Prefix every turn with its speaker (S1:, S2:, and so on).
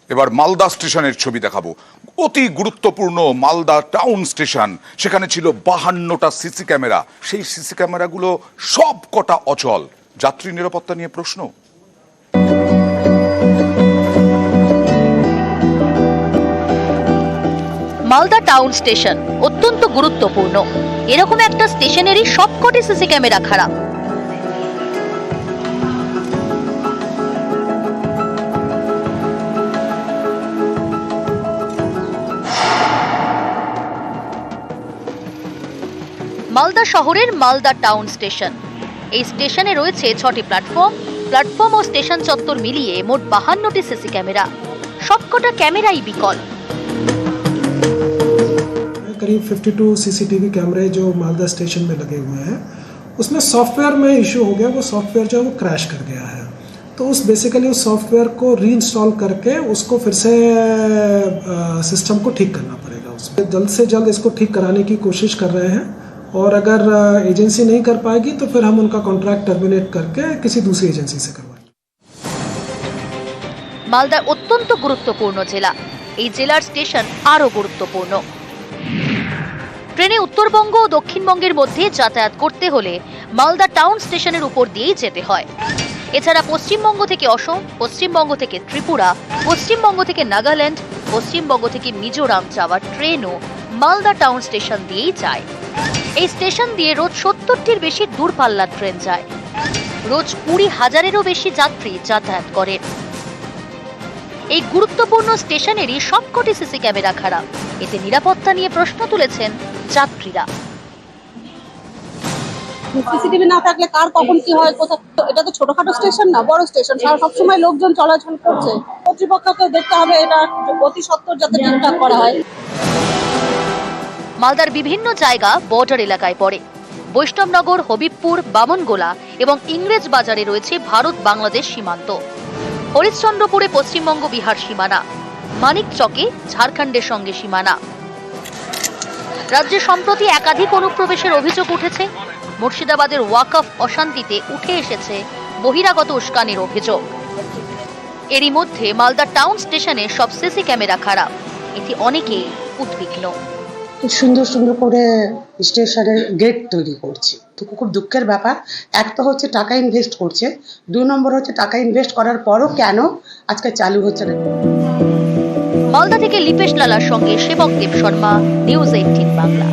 S1: এবার মালদা স্টেশনের ছবি দেখাবো। অতি গুরুত্বপূর্ণ মালদা টাউন স্টেশন, সেখানে ছিল 52টা সিসি ক্যামেরা। সেই সিসি ক্যামেরাগুলো সব কটা অচল। যাত্রী নিরাপত্তা নিয়ে প্রশ্ন।
S2: মালদা টাউন স্টেশন অত্যন্ত গুরুত্বপূর্ণ। এরকম একটা স্টেশনেরই সবকটি সিসি ক্যামেরা খারাপ। মালদা শহরের মালদা টাউন স্টেশন। এই স্টেশনে রয়েছে 6টি প্ল্যাটফর্ম ও স্টেশন চত্বর মিলিয়ে মোট 52টি সিসি ক্যামেরা। সবকটা ক্যামেরাই বিকল।
S3: करीब 52 सीसीटीवी कैमरे जो मालदा स्टेशन में लगे हुए हैं, उसमें सॉफ्टवेयर में इशू हो गया। वो सॉफ्टवेयर जो है वो क्रैश कर गया है, तो उस बेसिकली उस सॉफ्टवेयर को रीइंस्टॉल करके उसको फिर से सिस्टम को ठीक करना पड़ेगा। उसमें जल्द से जल्द इसको ठीक कराने की कोशिश कर रहे हैं, और अगर एजेंसी नहीं कर पाएगी तो फिर हम उनका कॉन्ट्रैक्ट टर्मिनेट करके किसी दूसरी एजेंसी से करवाएंगे।
S2: মালদা অত্যন্ত গুরুত্বপূর্ণ জেলা। এই জেলার স্টেশন আরো গুরুত্বপূর্ণ। ট্রেনে উত্তরবঙ্গ ও দক্ষিণবঙ্গের মধ্যে যাতায়াত করতে হলে মালদা টাউন স্টেশনের উপর দিয়েই যেতে হয়। এছাড়া পশ্চিমবঙ্গ থেকে অসম, পশ্চিমবঙ্গ থেকে ত্রিপুরা, পশ্চিমবঙ্গ থেকে নাগাল্যান্ড, পশ্চিমবঙ্গ থেকে মিজোরাম যাওয়ার ট্রেনও মালদা টাউন স্টেশন দিয়েই যায়। এই স্টেশন দিয়ে রোজ 70টির বেশি দূরপাল্লার ট্রেন যায়। রোজ 20,000-এরও বেশি যাত্রী যাতায়াত করে। এই গুরুত্বপূর্ণ স্টেশনেরই সবকটি সিসি ক্যামেরা খারাপ। এতে নিরাপত্তা নিয়ে প্রশ্ন তুলেছেন যাত্রীরা।
S4: সিসিটিভি না থাকলে কার কখন কি হয়, কোথায়, এটা তো ছোটখাটো স্টেশন না, বড় স্টেশন, সবসময় লোকজন চলাচল করছে। কর্তৃপক্ষকে দেখতে হবে এটা অতি সত্বর যাতে ঠিকঠাক করা হয়।
S2: মালদার বিভিন্ন জায়গা বর্ডার এলাকায় পড়ে। বৈষ্ণবনগর, হবিবপুর, বামনগোলা এবং ইংরেজ বাজারে রয়েছে ভারত বাংলাদেশ সীমান্ত। হরিশ্চন্দ্রপুরে পশ্চিমবঙ্গ বিহার সীমানা। মানিকচকে ঝাড়খণ্ডের সঙ্গে সীমানা। রাজ্যে সম্প্রতি একাধিক অনুপ্রবেশের অভিযোগ উঠেছে। মুর্শিদাবাদের ওয়াকফ অশান্তিতে উঠে এসেছে বহিরাগত উস্কানির অভিযোগ। এরই মধ্যে মালদা টাউন স্টেশনে সব সিসি ক্যামেরা খারাপ। এতে অনেকেই উদ্বিগ্ন।
S5: সুন্দর সুন্দর করে স্টেশনের গেট তৈরি করছে, তো খুব দুঃখের ব্যাপার। এক তো হচ্ছে টাকা ইনভেস্ট করছে, 2 নম্বর হচ্ছে টাকা ইনভেস্ট করার পরও কেন আজকে চালু হচ্ছে না।
S2: মালদা থেকে লিপেশ লালার সঙ্গে সেবক দেব শর্মা, নিউজ 18 বাংলা।